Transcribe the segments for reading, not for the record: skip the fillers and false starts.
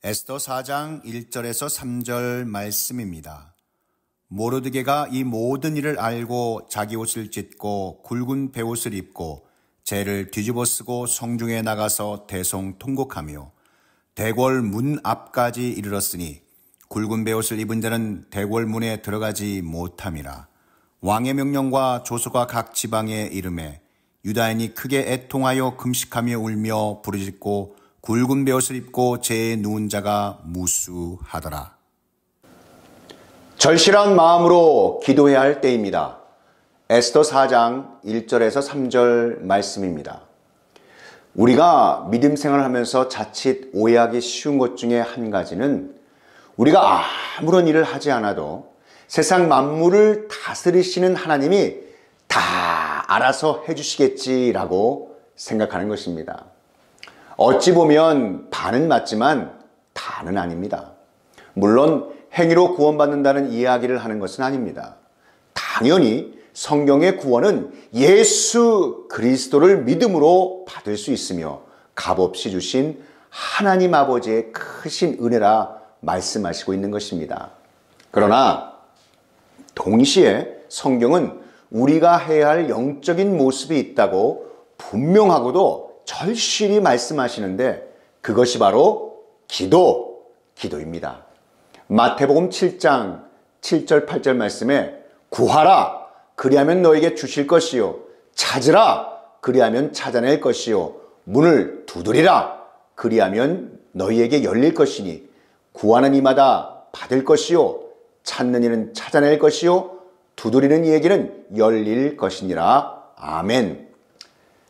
에스더 4장 1절에서 3절 말씀입니다. 모르드게가 이 모든 일을 알고 자기 옷을 찢고 굵은 베옷을 입고 재를 뒤집어 쓰고 성중에 나가서 대성통곡하며 대궐 문 앞까지 이르렀으니 굵은 베옷을 입은 자는 대궐 문에 들어가지 못함이라. 왕의 명령과 조서가 각 지방에 이르매 유다인이 크게 애통하여 금식하며 울며 부르짖고 굵은 베옷을 입고 재에 누운 자가 무수하더라. 절실한 마음으로 기도해야 할 때입니다. 에스더 4장 1절에서 3절 말씀입니다. 우리가 믿음 생활을 하면서 자칫 오해하기 쉬운 것 중에 한 가지는 우리가 아무런 일을 하지 않아도 세상 만물을 다스리시는 하나님이 다 알아서 해주시겠지라고 생각하는 것입니다. 어찌 보면 반은 맞지만 다는 아닙니다. 물론 행위로 구원받는다는 이야기를 하는 것은 아닙니다. 당연히 성경의 구원은 예수 그리스도를 믿음으로 받을 수 있으며 값없이 주신 하나님 아버지의 크신 은혜라 말씀하시고 있는 것입니다. 그러나 동시에 성경은 우리가 해야 할 영적인 모습이 있다고 분명하고도 절실히 말씀하시는데 그것이 바로 기도입니다. 마태복음 7장 7절 8절 말씀에 구하라 그리하면 너에게 주실 것이요 찾으라 그리하면 찾아낼 것이요 문을 두드리라 그리하면 너희에게 열릴 것이니 구하는 이마다 받을 것이요 찾는 이는 찾아낼 것이요 두드리는 이에게는 열릴 것이니라. 아멘.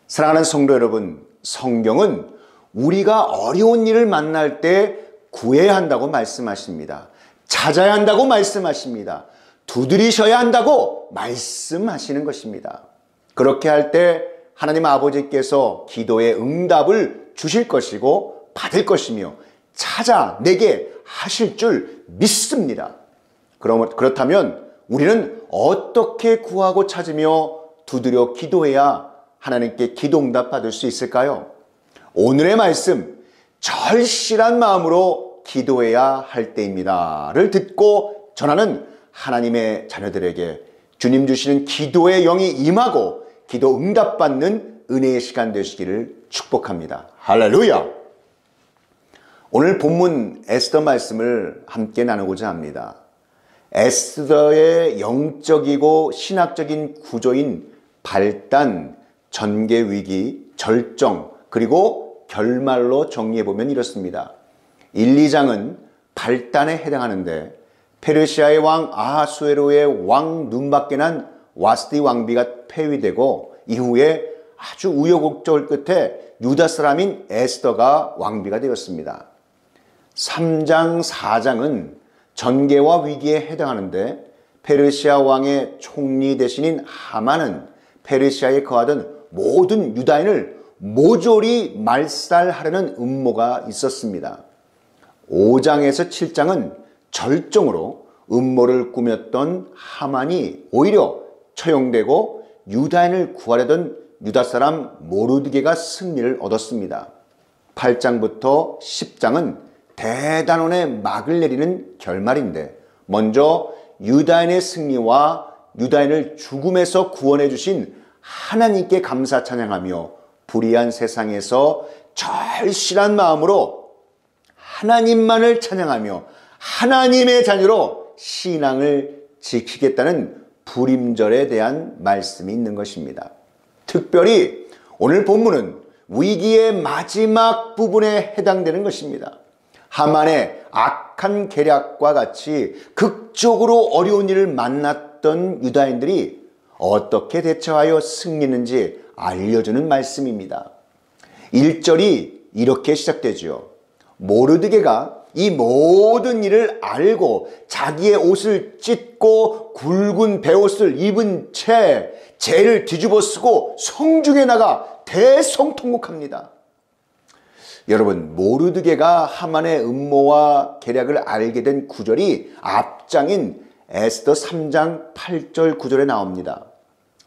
사랑하는 성도 여러분, 성경은 우리가 어려운 일을 만날 때 구해야 한다고 말씀하십니다. 찾아야 한다고 말씀하십니다. 두드리셔야 한다고 말씀하시는 것입니다. 그렇게 할 때 하나님 아버지께서 기도의 응답을 주실 것이고 받을 것이며 찾아내게 하실 줄 믿습니다. 그렇다면 우리는 어떻게 구하고 찾으며 두드려 기도해야 하나님께 기도응답 받을 수 있을까요? 오늘의 말씀 절실한 마음으로 기도해야 할 때입니다를 듣고 전하는 하나님의 자녀들에게 주님 주시는 기도의 영이 임하고 기도 응답받는 은혜의 시간 되시기를 축복합니다. 할렐루야! 오늘 본문 에스더 말씀을 함께 나누고자 합니다. 에스더의 영적이고 신학적인 구조인 발단, 전개 위기, 절정, 그리고 결말로 정리해보면 이렇습니다. 1, 2장은 발단에 해당하는데 페르시아의 왕 아하수에로의 왕 눈밖에 난 와스디 왕비가 폐위되고 이후에 아주 우여곡절 끝에 유다 사람인 에스더가 왕비가 되었습니다. 3장, 4장은 전개와 위기에 해당하는데 페르시아 왕의 총리 대신인 하만은 페르시아에 거하던 모든 유다인을 모조리 말살하려는 음모가 있었습니다. 5장에서 7장은 절정으로 음모를 꾸몄던 하만이 오히려 처형되고 유다인을 구하려던 유다 사람 모르드게가 승리를 얻었습니다. 8장부터 10장은 대단원의 막을 내리는 결말인데 먼저 유다인의 승리와 유다인을 죽음에서 구원해 주신 하나님께 감사 찬양하며 불의한 세상에서 절실한 마음으로 하나님만을 찬양하며 하나님의 자녀로 신앙을 지키겠다는 불임절에 대한 말씀이 있는 것입니다. 특별히 오늘 본문은 위기의 마지막 부분에 해당되는 것입니다. 하만의 악한 계략과 같이 극적으로 어려운 일을 만났던 유다인들이 어떻게 대처하여 승리했는지 알려주는 말씀입니다. 1절이 이렇게 시작되죠. 모르드게가 이 모든 일을 알고 자기의 옷을 찢고 굵은 베옷을 입은 채 재를 뒤집어 쓰고 성중에 나가 대성통곡합니다. 여러분, 모르드게가 하만의 음모와 계략을 알게 된 구절이 앞장인 에스더 3장 8절 9절에 나옵니다.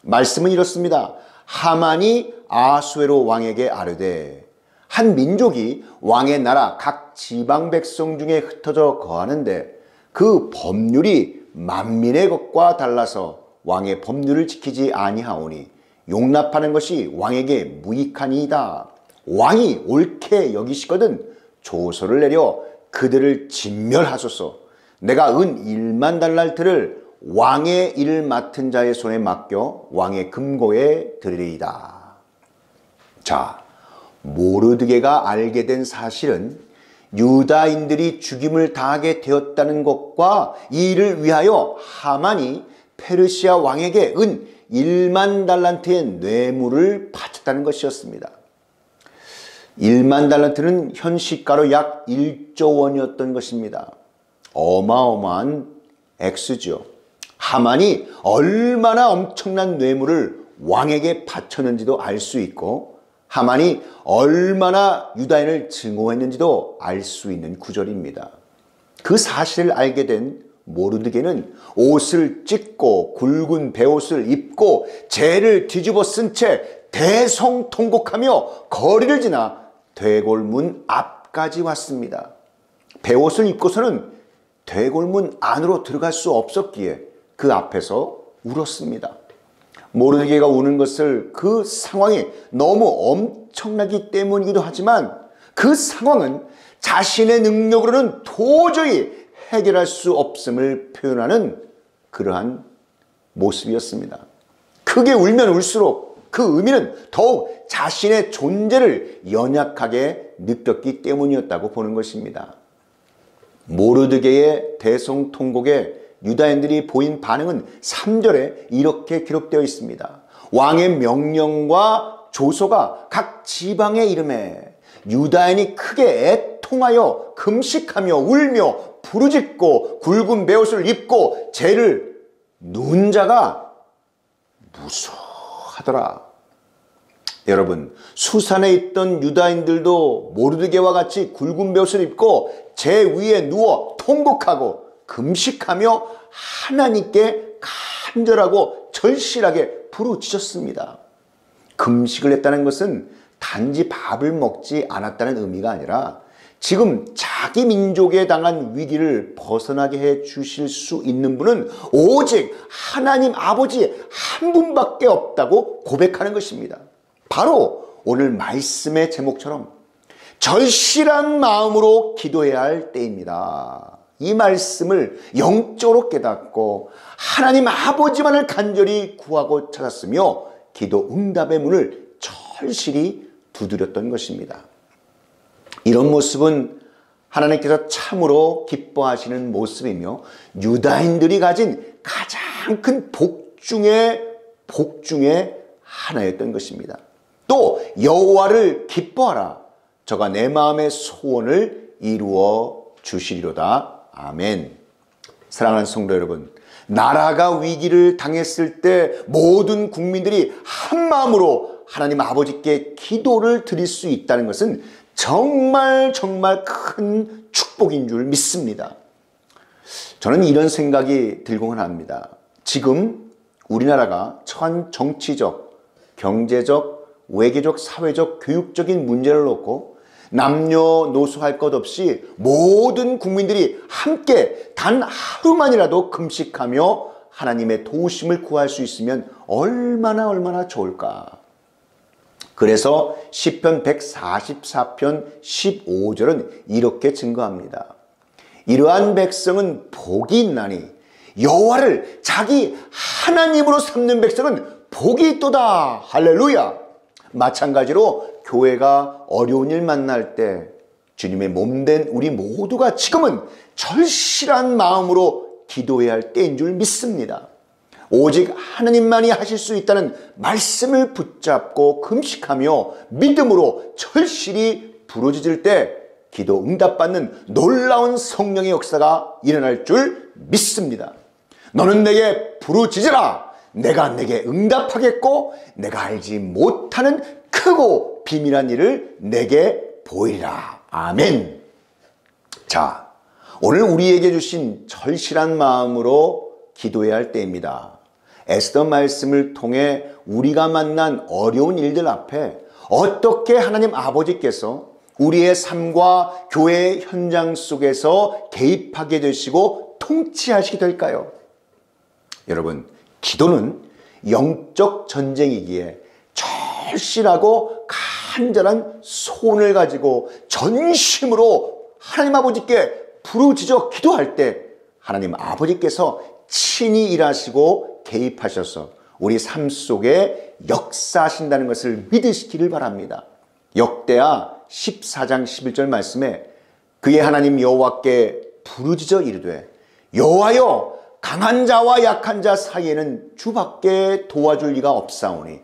말씀은 이렇습니다. 하만이 아하수에로 왕에게 아뢰되 한 민족이 왕의 나라 각 지방 백성 중에 흩어져 거하는데 그 법률이 만민의 것과 달라서 왕의 법률을 지키지 아니하오니 용납하는 것이 왕에게 무익하니이다. 왕이 옳게 여기시거든 조서를 내려 그들을 진멸하소서. 내가 은 1만 달란트를 왕의 일을 맡은 자의 손에 맡겨 왕의 금고에 드리리이다. 자, 모르드게가 알게 된 사실은 유다인들이 죽임을 당하게 되었다는 것과 이 일을 위하여 하만이 페르시아 왕에게 은 1만 달란트의 뇌물을 바쳤다는 것이었습니다. 1만 달란트는 현 시가로 약 1조 원이었던 것입니다. 어마어마한 액수죠. 하만이 얼마나 엄청난 뇌물을 왕에게 바쳤는지도 알 수 있고 하만이 얼마나 유다인을 증오했는지도 알 수 있는 구절입니다. 그 사실을 알게 된 모르드게는 옷을 찢고 굵은 베옷을 입고 재를 뒤집어 쓴 채 대성통곡하며 거리를 지나 대궐문 앞까지 왔습니다. 베옷을 입고서는 대궐문 안으로 들어갈 수 없었기에 그 앞에서 울었습니다. 모르드게가 우는 것을 그 상황이 너무 엄청나기 때문이기도 하지만 그 상황은 자신의 능력으로는 도저히 해결할 수 없음을 표현하는 그러한 모습이었습니다. 크게 울면 울수록 그 의미는 더욱 자신의 존재를 연약하게 느꼈기 때문이었다고 보는 것입니다. 모르드게의 대성통곡에 유다인들이 보인 반응은 3절에 이렇게 기록되어 있습니다. 왕의 명령과 조서가 각 지방의 이름에 유다인이 크게 애통하여 금식하며 울며 부르짖고 굵은 베옷을 입고 재를 누운 자가 무서워하더라. 여러분, 수산에 있던 유다인들도 모르드게와 같이 굵은 베옷을 입고 재 위에 누워 통곡하고 금식하며 하나님께 간절하고 절실하게 부르짖었습니다. 금식을 했다는 것은 단지 밥을 먹지 않았다는 의미가 아니라 지금 자기 민족에 당한 위기를 벗어나게 해 주실 수 있는 분은 오직 하나님 아버지 한 분밖에 없다고 고백하는 것입니다. 바로 오늘 말씀의 제목처럼 절실한 마음으로 기도해야 할 때입니다. 이 말씀을 영적으로 깨닫고 하나님 아버지만을 간절히 구하고 찾았으며 기도 응답의 문을 절실히 두드렸던 것입니다. 이런 모습은 하나님께서 참으로 기뻐하시는 모습이며 유다인들이 가진 가장 큰 복 중에 하나였던 것입니다. 또 여호와를 기뻐하라. 저가 내 마음의 소원을 이루어 주시리로다. 아멘. 사랑하는 성도 여러분, 나라가 위기를 당했을 때 모든 국민들이 한 마음으로 하나님 아버지께 기도를 드릴 수 있다는 것은 정말 큰 축복인 줄 믿습니다. 저는 이런 생각이 들곤 합니다. 지금 우리나라가 처한 정치적, 경제적, 외교적, 사회적, 교육적인 문제를 놓고 남녀노소 할 것 없이 모든 국민들이 함께 단 하루만이라도 금식하며 하나님의 도우심을 구할 수 있으면 얼마나 좋을까. 그래서 시편 144편 15절은 이렇게 증거합니다. 이러한 백성은 복이 있나니 여호와를 자기 하나님으로 삼는 백성은 복이 있도다. 할렐루야. 마찬가지로 교회가 어려운 일 만날 때 주님의 몸된 우리 모두가 지금은 절실한 마음으로 기도해야 할 때인 줄 믿습니다. 오직 하나님만이 하실 수 있다는 말씀을 붙잡고 금식하며 믿음으로 절실히 부르짖을 때 기도 응답받는 놀라운 성령의 역사가 일어날 줄 믿습니다. 너는 내게 부르짖으라. 내가 내게 응답하겠고 내가 알지 못하는 크고 비밀한 일을 내게 보이리라. 아멘. 자, 오늘 우리에게 주신 절실한 마음으로 기도해야 할 때입니다. 에스더 말씀을 통해 우리가 만난 어려운 일들 앞에 어떻게 하나님 아버지께서 우리의 삶과 교회의 현장 속에서 개입하게 되시고 통치하시게 될까요? 여러분, 기도는 영적 전쟁이기에 절실하고 간절한 소원을 가지고 전심으로 하나님 아버지께 부르짖어 기도할 때 하나님 아버지께서 친히 일하시고 개입하셔서 우리 삶 속에 역사하신다는 것을 믿으시기를 바랍니다. 역대하 14장 11절 말씀에 그의 하나님 여호와께 부르짖어 이르되 여호와여 강한 자와 약한 자 사이에는 주밖에 도와줄 리가 없사오니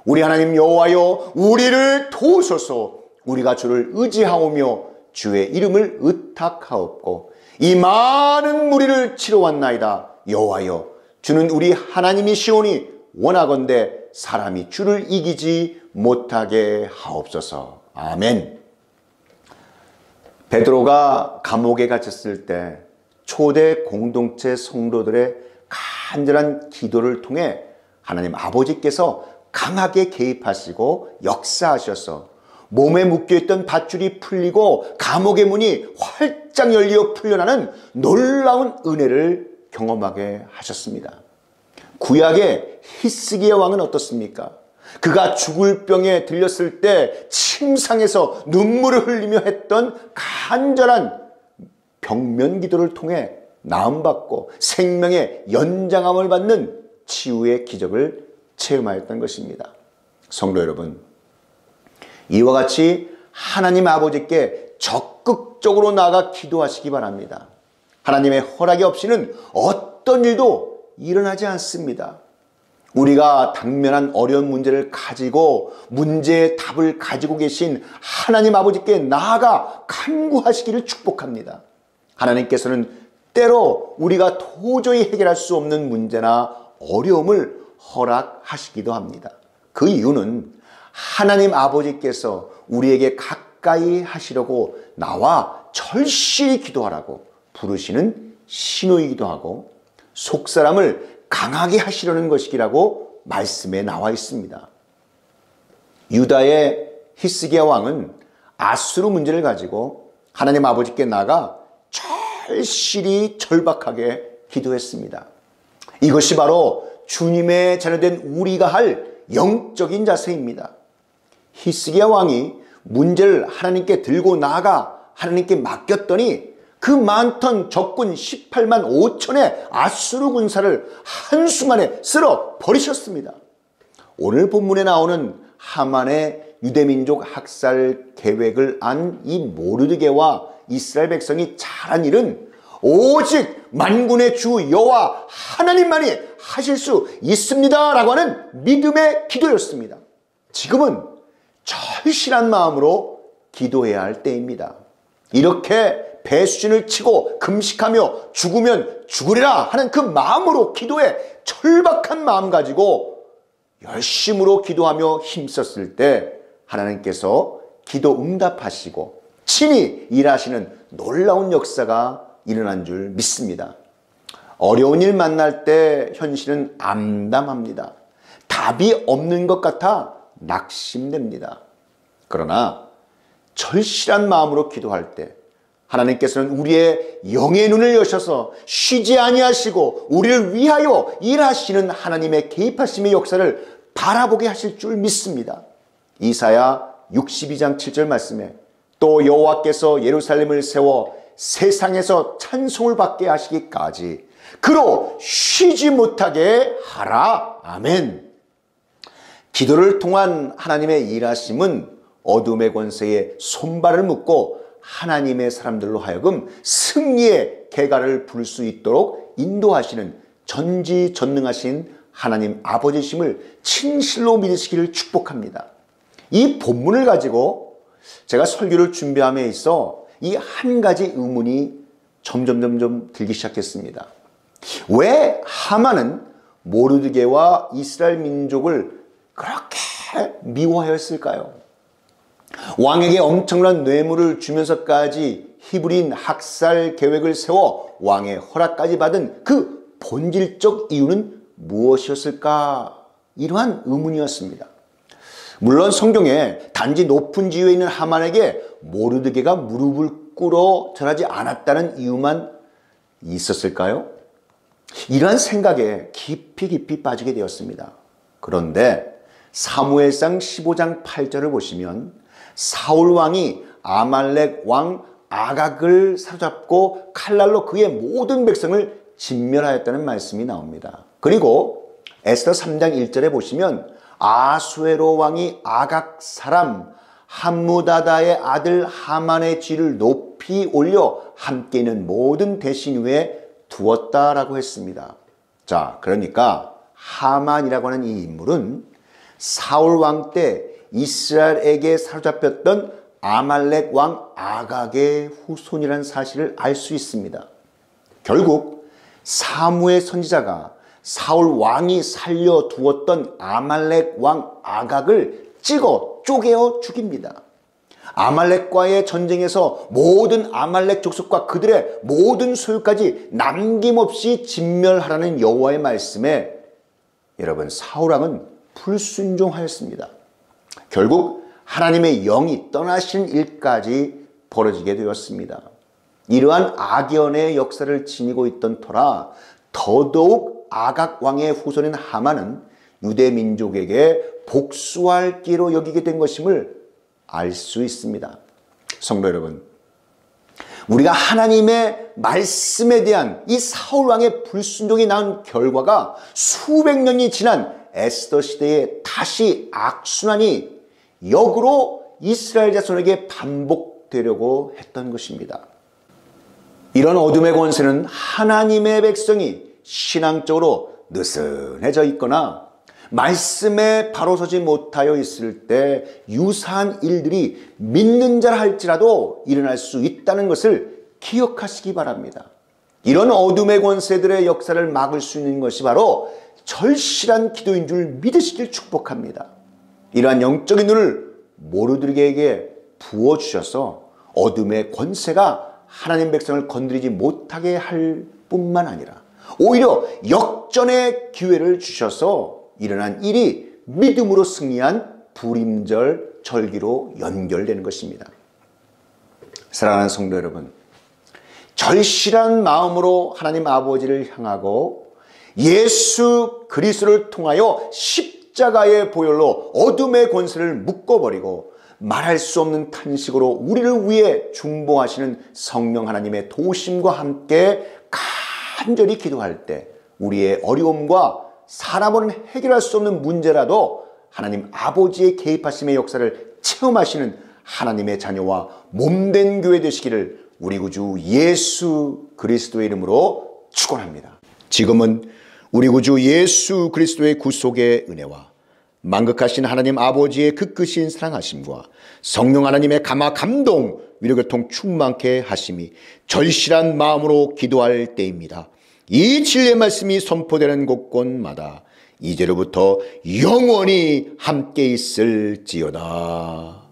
우리 하나님 여호와여 우리를 도우소서. 우리가 주를 의지하오며 주의 이름을 의탁하옵고 이 많은 무리를 치러 왔나이다. 여호와여 주는 우리 하나님이시오니 원하건대 사람이 주를 이기지 못하게 하옵소서. 아멘. 베드로가 감옥에 갇혔을 때 초대 공동체 성도들의 간절한 기도를 통해 하나님 아버지께서 강하게 개입하시고 역사하셔서 몸에 묶여있던 밧줄이 풀리고 감옥의 문이 활짝 열려 풀려나는 놀라운 은혜를 경험하게 하셨습니다. 구약의 히스기야 왕은 어떻습니까? 그가 죽을 병에 들렸을 때 침상에서 눈물을 흘리며 했던 간절한 병면 기도를 통해 나음받고 생명의 연장함을 받는 치유의 기적을 체험하였던 것입니다. 성도 여러분, 이와 같이 하나님 아버지께 적극적으로 나아가 기도하시기 바랍니다. 하나님의 허락이 없이는 어떤 일도 일어나지 않습니다. 우리가 당면한 어려운 문제를 가지고 문제의 답을 가지고 계신 하나님 아버지께 나아가 간구하시기를 축복합니다. 하나님께서는 때로 우리가 도저히 해결할 수 없는 문제나 어려움을 허락하시기도 합니다. 그 이유는 하나님 아버지께서 우리에게 가까이 하시려고 나와 절실히 기도하라고 부르시는 신호이기도 하고 속사람을 강하게 하시려는 것이라고 말씀에 나와 있습니다. 유다의 히스기야 왕은 아수르 문제를 가지고 하나님 아버지께 나가 절실히 절박하게 기도했습니다. 이것이 바로 주님의 자녀된 우리가 할 영적인 자세입니다. 히스기야 왕이 문제를 하나님께 들고 나아가 하나님께 맡겼더니 그 많던 적군 18만 5천의 아수르 군사를 한순간에 쓸어 버리셨습니다. 오늘 본문에 나오는 하만의 유대민족 학살 계획을 안 이 모르드게와 이스라엘 백성이 잘한 일은 오직 만군의 주 여호와 하나님만이 하실 수 있습니다 라고 하는 믿음의 기도였습니다. 지금은 절실한 마음으로 기도해야 할 때입니다. 이렇게 배수진을 치고 금식하며 죽으면 죽으리라 하는 그 마음으로 기도해 절박한 마음 가지고 열심으로 기도하며 힘썼을 때 하나님께서 기도 응답하시고 친히 일하시는 놀라운 역사가 일어난 줄 믿습니다. 어려운 일 만날 때 현실은 암담합니다. 답이 없는 것 같아 낙심됩니다. 그러나 절실한 마음으로 기도할 때 하나님께서는 우리의 영의 눈을 여셔서 쉬지 아니하시고 우리를 위하여 일하시는 하나님의 개입하심의 역사를 바라보게 하실 줄 믿습니다. 이사야 62장 7절 말씀에 또 여호와께서 예루살렘을 세워 세상에서 찬송을 받게 하시기까지 그로 쉬지 못하게 하라. 아멘. 기도를 통한 하나님의 일하심은 어둠의 권세에 손발을 묶고 하나님의 사람들로 하여금 승리의 개가를 부를 수 있도록 인도하시는 전지전능하신 하나님 아버지심을 진실로 믿으시기를 축복합니다. 이 본문을 가지고 제가 설교를 준비함에 있어 이 한 가지 의문이 점점 들기 시작했습니다. 왜 하만은 모르드게와 이스라엘 민족을 그렇게 미워하였을까요? 왕에게 엄청난 뇌물을 주면서까지 히브리인 학살 계획을 세워 왕의 허락까지 받은 그 본질적 이유는 무엇이었을까? 이러한 의문이었습니다. 물론 성경에 단지 높은 지위에 있는 하만에게 모르드게가 무릎을 꿇어 절하지 않았다는 이유만 있었을까요? 이러한 생각에 깊이 빠지게 되었습니다. 그런데 사무엘상 15장 8절을 보시면 사울 왕이 아말렉 왕 아각을 사로잡고 칼날로 그의 모든 백성을 진멸하였다는 말씀이 나옵니다. 그리고 에스더 3장 1절에 보시면 아수에로 왕이 아각 사람 함무다다의 아들 하만의 쥐를 높이 올려 함께 있는 모든 대신 위에 두었다라고 했습니다. 자, 그러니까 하만이라고 하는 이 인물은 사울 왕 때 이스라엘에게 사로잡혔던 아말렉 왕 아각의 후손이라는 사실을 알 수 있습니다. 결국 사무엘 선지자가 사울 왕이 살려두었던 아말렉 왕 아각을 찍어 쪼개어 죽입니다. 아말렉과의 전쟁에서 모든 아말렉 족속과 그들의 모든 소유까지 남김없이 진멸하라는 여호와의 말씀에 여러분 사울 왕은 불순종하였습니다. 결국 하나님의 영이 떠나신 일까지 벌어지게 되었습니다. 이러한 악연의 역사를 지니고 있던 터라 더더욱 아각 왕의 후손인 하만은 유대 민족에게 복수할 기로 여기게 된 것임을 알 수 있습니다. 성도 여러분, 우리가 하나님의 말씀에 대한 이 사울 왕의 불순종이 낳은 결과가 수백 년이 지난 에스더 시대에 다시 악순환이 역으로 이스라엘 자손에게 반복되려고 했던 것입니다. 이런 어둠의 권세는 하나님의 백성이 신앙적으로 느슨해져 있거나 말씀에 바로 서지 못하여 있을 때 유사한 일들이 믿는 자라 할지라도 일어날 수 있다는 것을 기억하시기 바랍니다. 이런 어둠의 권세들의 역사를 막을 수 있는 것이 바로 절실한 기도인 줄 믿으시길 축복합니다. 이러한 영적인 눈을 모르드게에게 부어주셔서 어둠의 권세가 하나님 백성을 건드리지 못하게 할 뿐만 아니라 오히려 역전의 기회를 주셔서 일어난 일이 믿음으로 승리한 불임절 절기로 연결되는 것입니다. 사랑하는 성도 여러분, 절실한 마음으로 하나님 아버지를 향하고 예수 그리스도를 통하여 십자가의 보혈로 어둠의 권세를 묶어버리고 말할 수 없는 탄식으로 우리를 위해 중보하시는 성령 하나님의 도우심과 함께 간절히 기도할 때 우리의 어려움과 사람은 해결할 수 없는 문제라도 하나님 아버지의 개입하심의 역사를 체험하시는 하나님의 자녀와 몸된 교회 되시기를 우리 구주 예수 그리스도의 이름으로 축원합니다. 지금은 우리 구주 예수 그리스도의 구속의 은혜와 만극하신 하나님 아버지의 그 크신 사랑하심과 성령 하나님의 감화 감동 위로교통 충만케 하심이 절실한 마음으로 기도할 때입니다. 이 진리의 말씀이 선포되는 곳곳마다 이제로부터 영원히 함께 있을지어다.